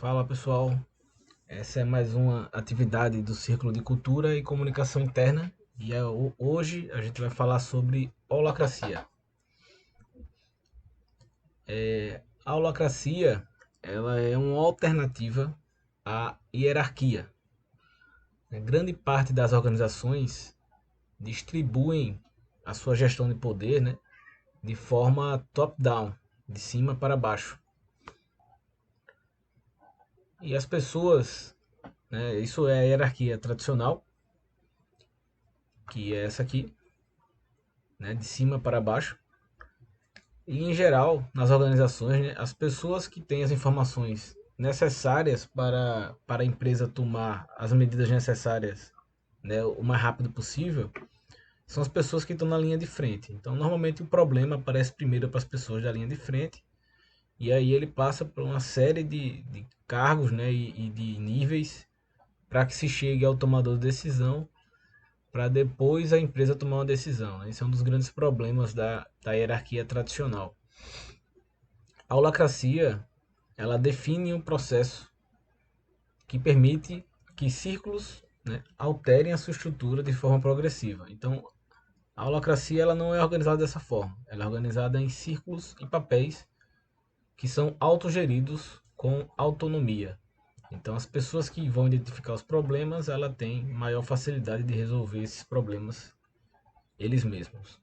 Fala pessoal, essa é mais uma atividade do Círculo de Cultura e Comunicação Interna e hoje a gente vai falar sobre holacracia. A holacracia ela é uma alternativa à hierarquia. Grande parte das organizações distribuem a sua gestão de poder, de forma top-down, de cima para baixo. E as pessoas, isso é a hierarquia tradicional, que é essa aqui, de cima para baixo. E em geral, nas organizações, as pessoas que têm as informações necessárias para a empresa tomar as medidas necessárias, o mais rápido possível, são as pessoas que estão na linha de frente. Então, normalmente o problema aparece primeiro para as pessoas da linha de frente, e aí ele passa por uma série de cargos, e de níveis para que se chegue ao tomador de decisão, para depois a empresa tomar uma decisão. Esse é um dos grandes problemas da hierarquia tradicional. A holacracia, ela define um processo que permite que círculos, alterem a sua estrutura de forma progressiva. Então, a holacracia ela não é organizada dessa forma. Ela é organizada em círculos e papéis que são autogeridos com autonomia. Então, as pessoas que vão identificar os problemas, ela tem maior facilidade de resolver esses problemas eles mesmos.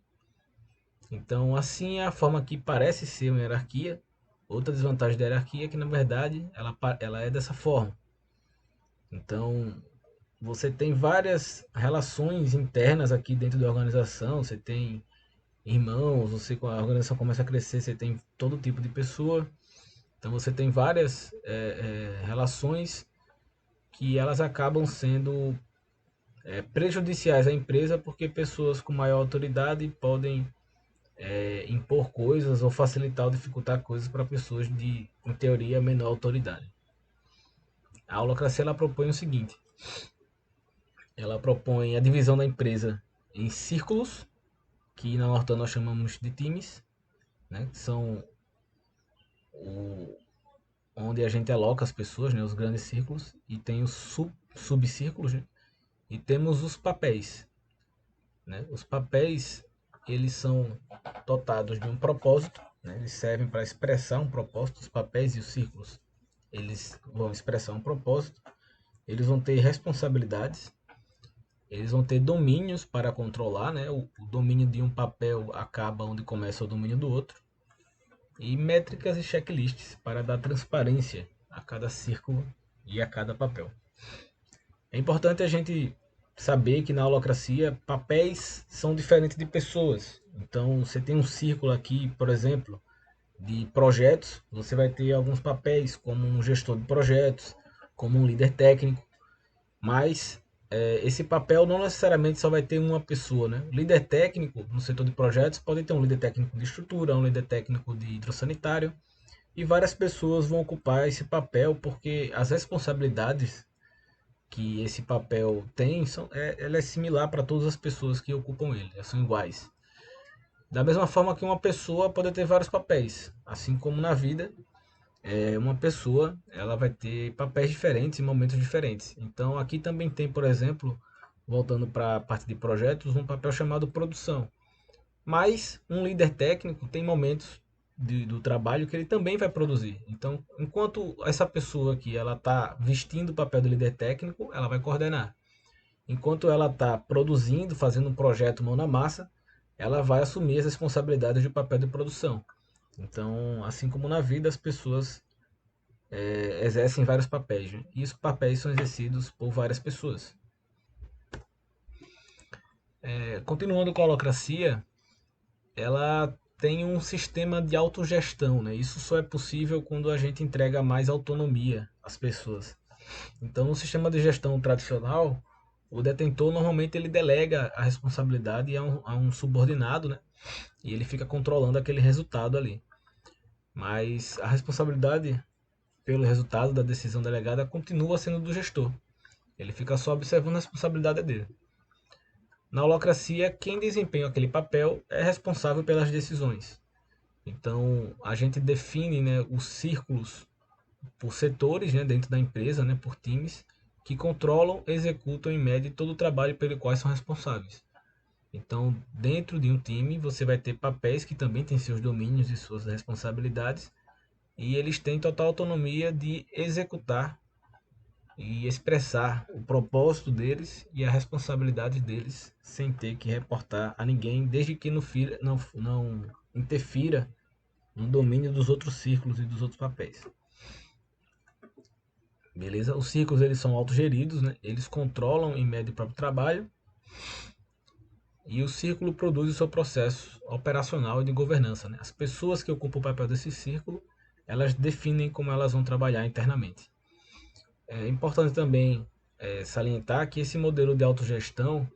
Então, assim é a forma que parece ser uma hierarquia. Outra desvantagem da hierarquia é que, na verdade, ela é dessa forma. Então, você tem várias relações internas aqui dentro da organização. Você tem irmãos, a organização começa a crescer, você tem todo tipo de pessoa. Então, você tem várias relações que elas acabam sendo prejudiciais à empresa porque pessoas com maior autoridade podem impor coisas ou facilitar ou dificultar coisas para pessoas de, em teoria, menor autoridade. A holacracia ela propõe o seguinte: ela propõe a divisão da empresa em círculos, que na Norton nós chamamos de times, que são onde a gente aloca as pessoas, os grandes círculos, e tem os subcírculos, e temos os papéis. Os papéis eles são dotados de um propósito, eles servem para expressar um propósito. Os papéis e os círculos eles vão expressar um propósito, eles vão ter responsabilidades, eles vão ter domínios para controlar, o domínio de um papel acaba onde começa o domínio do outro, e métricas e checklists para dar transparência a cada círculo e a cada papel. É importante a gente saber que na holacracia papéis são diferentes de pessoas. Então você tem um círculo aqui, por exemplo, de projetos, você vai ter alguns papéis como um gestor de projetos, como um líder técnico, mas esse papel não necessariamente só vai ter uma pessoa. O líder técnico no setor de projetos pode ter um líder técnico de estrutura, um líder técnico de hidrossanitário, e várias pessoas vão ocupar esse papel porque as responsabilidades que esse papel tem, ela é similar para todas as pessoas que ocupam ele, elas são iguais. Da mesma forma que uma pessoa pode ter vários papéis, assim como na vida, uma pessoa ela vai ter papéis diferentes em momentos diferentes. Então aqui também tem, por exemplo, voltando para a parte de projetos, um papel chamado produção. Mas um líder técnico tem momentos do trabalho que ele também vai produzir. Então, enquanto essa pessoa aqui ela está vestindo o papel de líder técnico, ela vai coordenar. Enquanto ela está produzindo, fazendo um projeto mão na massa, ela vai assumir as responsabilidades do papel de produção. Então, assim como na vida, as pessoas exercem vários papéis, e os papéis são exercidos por várias pessoas. Continuando com a holacracia, ela tem um sistema de autogestão, Isso só é possível quando a gente entrega mais autonomia às pessoas. Então, no sistema de gestão tradicional, o detentor normalmente ele delega a responsabilidade a um subordinado, E ele fica controlando aquele resultado ali. Mas a responsabilidade pelo resultado da decisão delegada continua sendo do gestor. Ele fica só observando a responsabilidade dele. Na holacracia, quem desempenha aquele papel é responsável pelas decisões. Então, a gente define os círculos por setores, né, dentro da empresa, né, por times, que controlam, executam em média todo o trabalho pelo qual são responsáveis. Então, dentro de um time, você vai ter papéis que também têm seus domínios e suas responsabilidades, e eles têm total autonomia de executar e expressar o propósito deles e a responsabilidade deles sem ter que reportar a ninguém, desde que não interfira no domínio dos outros círculos e dos outros papéis. Beleza? Os círculos eles são autogeridos, né? Eles controlam em média o próprio trabalho e o círculo produz o seu processo operacional e de governança, né? As pessoas que ocupam o papel desse círculo, elas definem como elas vão trabalhar internamente. É importante também salientar que esse modelo de autogestão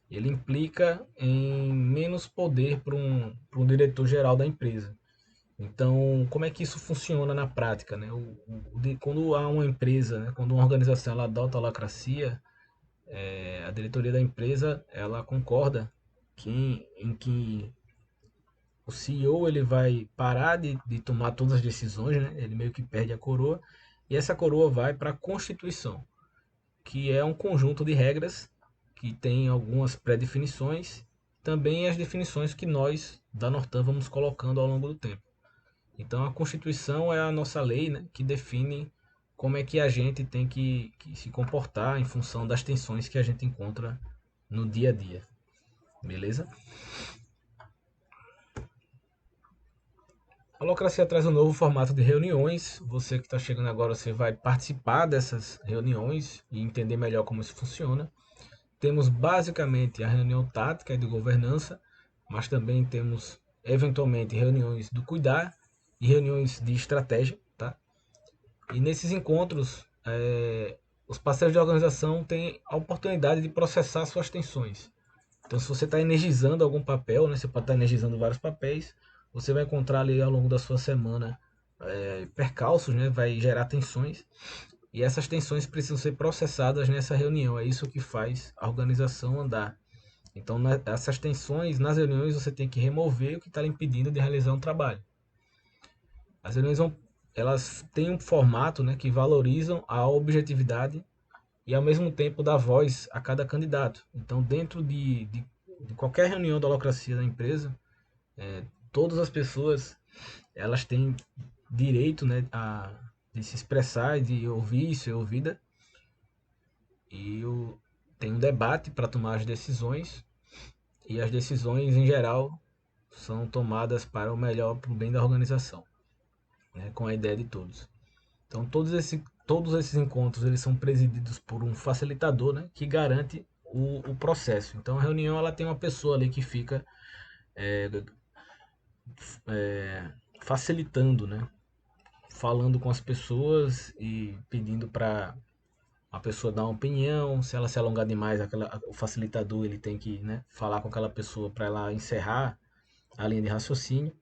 ele implica em menos poder para um diretor geral da empresa. Então, como é que isso funciona na prática, né? Quando há uma empresa, né, quando uma organização ela adota a holacracia, a diretoria da empresa ela concorda em que o CEO ele vai parar de tomar todas as decisões, né? Ele meio que perde a coroa e essa coroa vai para a Constituição, que é um conjunto de regras que tem algumas pré-definições, também as definições que nós da Nortam vamos colocando ao longo do tempo. Então a Constituição é a nossa lei, né, que define como é que a gente tem que se comportar em função das tensões que a gente encontra no dia a dia. Beleza? A Holacracia traz um novo formato de reuniões. Você que está chegando agora, você vai participar dessas reuniões e entender melhor como isso funciona. Temos basicamente a reunião tática e de governança, mas também temos eventualmente reuniões do cuidar e reuniões de estratégia, tá? E nesses encontros, os parceiros de organização têm a oportunidade de processar suas tensões. Então, se você está energizando algum papel, né, você pode estar energizando vários papéis, você vai encontrar ali ao longo da sua semana percalços, né, vai gerar tensões, e essas tensões precisam ser processadas nessa reunião. É isso que faz a organização andar. Então, essas tensões, nas reuniões, você tem que remover o que está lhe impedindo de realizar um trabalho. As reuniões elas têm um formato, né, que valorizam a objetividade e ao mesmo tempo dá voz a cada candidato. Então, dentro de qualquer reunião da holacracia da empresa, todas as pessoas elas têm direito, né, de se expressar, de ouvir e ser ouvida. E tem um debate para tomar as decisões. E as decisões, em geral, são tomadas para o melhor, para o bem da organização, né, com a ideia de todos. Então, todos esses encontros eles são presididos por um facilitador, né, que garante o processo. Então, a reunião ela tem uma pessoa ali que fica é, facilitando, né, falando com as pessoas e pedindo para a pessoa dar uma opinião. Se ela se alongar demais, o facilitador ele tem que, né, falar com aquela pessoa para ela encerrar a linha de raciocínio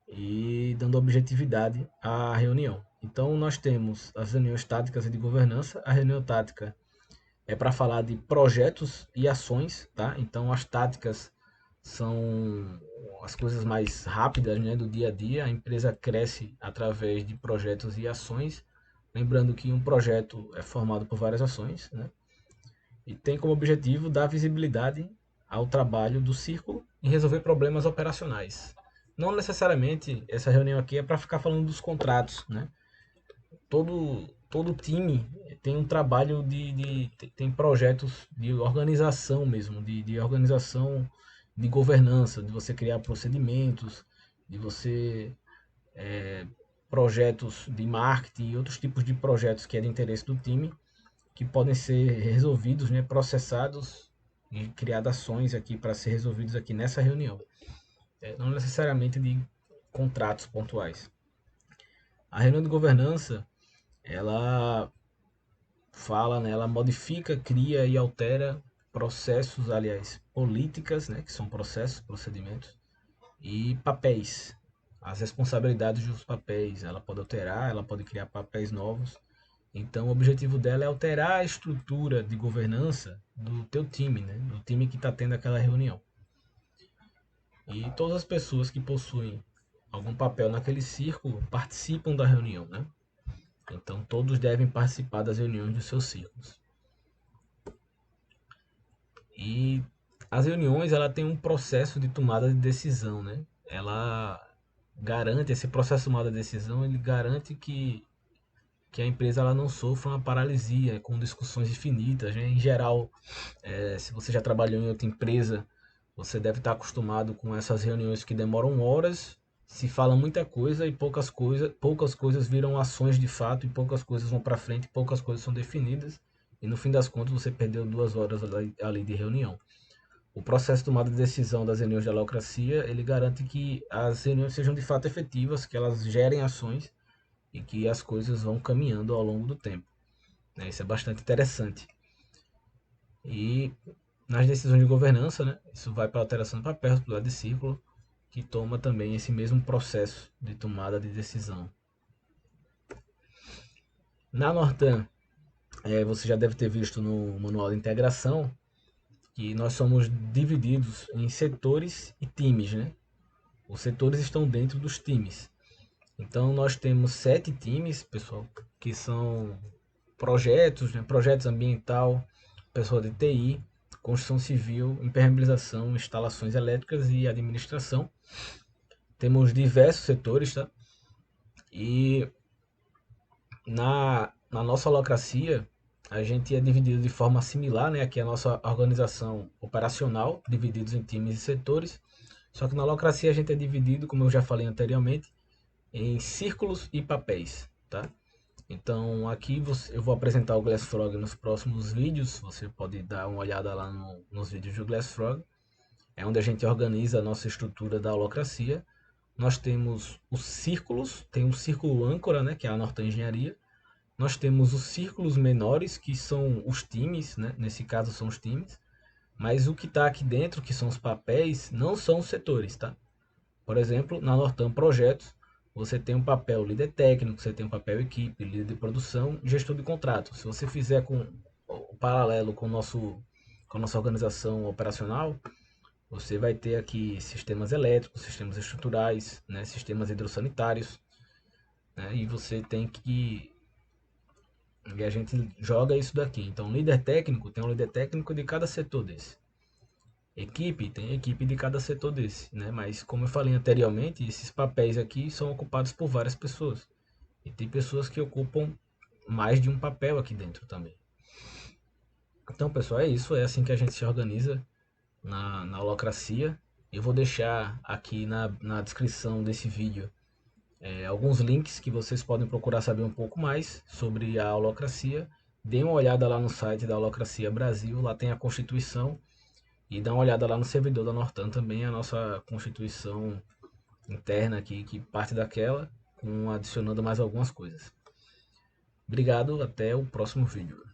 e dando objetividade à reunião. Então, nós temos as reuniões táticas e de governança. A reunião tática é para falar de projetos e ações, tá? Então, as táticas são as coisas mais rápidas, né, do dia a dia. A empresa cresce através de projetos e ações. Lembrando que um projeto é formado por várias ações, né? E tem como objetivo dar visibilidade ao trabalho do círculo e resolver problemas operacionais. Não necessariamente essa reunião aqui é para ficar falando dos contratos, né? Todo time tem um trabalho tem projetos de organização mesmo, de organização de governança, de você criar procedimentos, de você projetos de marketing e outros tipos de projetos que é de interesse do time que podem ser resolvidos, né, processados e criar ações aqui para ser resolvidos aqui nessa reunião. Não necessariamente de contratos pontuais. A reunião de governança, ela fala, né, ela modifica, cria e altera processos, aliás, políticas, né, que são processos, procedimentos, e papéis, as responsabilidades dos papéis. Ela pode alterar, ela pode criar papéis novos. Então, o objetivo dela é alterar a estrutura de governança do teu time, né, do time que está tendo aquela reunião. E todas as pessoas que possuem algum papel naquele círculo participam da reunião, né? Então todos devem participar das reuniões dos seus círculos. E as reuniões, ela tem um processo de tomada de decisão, né? Ela garante, esse processo de tomada de decisão, ele garante que a empresa ela não sofra uma paralisia com discussões infinitas, né? Em geral, se você já trabalhou em outra empresa, você deve estar acostumado com essas reuniões que demoram horas, se fala muita coisa e poucas coisas viram ações de fato e poucas coisas vão para frente, poucas coisas são definidas e no fim das contas você perdeu 2 horas ali de reunião. O processo de tomada de decisão das reuniões de holacracia, ele garante que as reuniões sejam de fato efetivas, que elas gerem ações e que as coisas vão caminhando ao longo do tempo, né? Isso é bastante interessante. E nas decisões de governança, né, isso vai para a alteração de papel, para de círculo, que toma também esse mesmo processo de tomada de decisão. Na Nortan, você já deve ter visto no manual de integração que nós somos divididos em setores e times, né? Os setores estão dentro dos times. Então nós temos 7 times, pessoal, que são projetos, né? Projetos ambiental, pessoal de TI, construção civil, impermeabilização, instalações elétricas e administração. Temos diversos setores, tá? E na nossa holacracia, a gente é dividido de forma similar, né? Aqui é a nossa organização operacional, divididos em times e setores. Só que na holacracia a gente é dividido, como eu já falei anteriormente, em círculos e papéis, tá? Então aqui eu vou apresentar o Glassfrog nos próximos vídeos. Você pode dar uma olhada lá nos vídeos do Glassfrog. É onde a gente organiza a nossa estrutura da holacracia. Nós temos os círculos, tem um círculo âncora, né, que é a Norton Engenharia. Nós temos os círculos menores, que são os times, né? Nesse caso são os times. Mas o que está aqui dentro, que são os papéis, não são os setores, tá? Por exemplo, na Nortan Projetos, você tem um papel líder técnico, você tem um papel equipe, líder de produção, gestor de contrato. Se você fizer com o paralelo com a nossa organização operacional, você vai ter aqui sistemas elétricos, sistemas estruturais, né, sistemas hidrossanitários, né, e você tem que e a gente joga isso daqui. Então, líder técnico tem um líder técnico de cada setor desse. Equipe tem equipe de cada setor desse, né? Mas como eu falei anteriormente, esses papéis aqui são ocupados por várias pessoas. E tem pessoas que ocupam mais de um papel aqui dentro também. Então, pessoal, é isso. É assim que a gente se organiza na holacracia. Eu vou deixar aqui na descrição desse vídeo alguns links que vocês podem procurar saber um pouco mais sobre a holacracia. Dê uma olhada lá no site da Holacracia Brasil, lá tem a Constituição. E dá uma olhada lá no servidor da Nortan também, a nossa Constituição interna aqui, que parte daquela, com adicionando mais algumas coisas. Obrigado, até o próximo vídeo.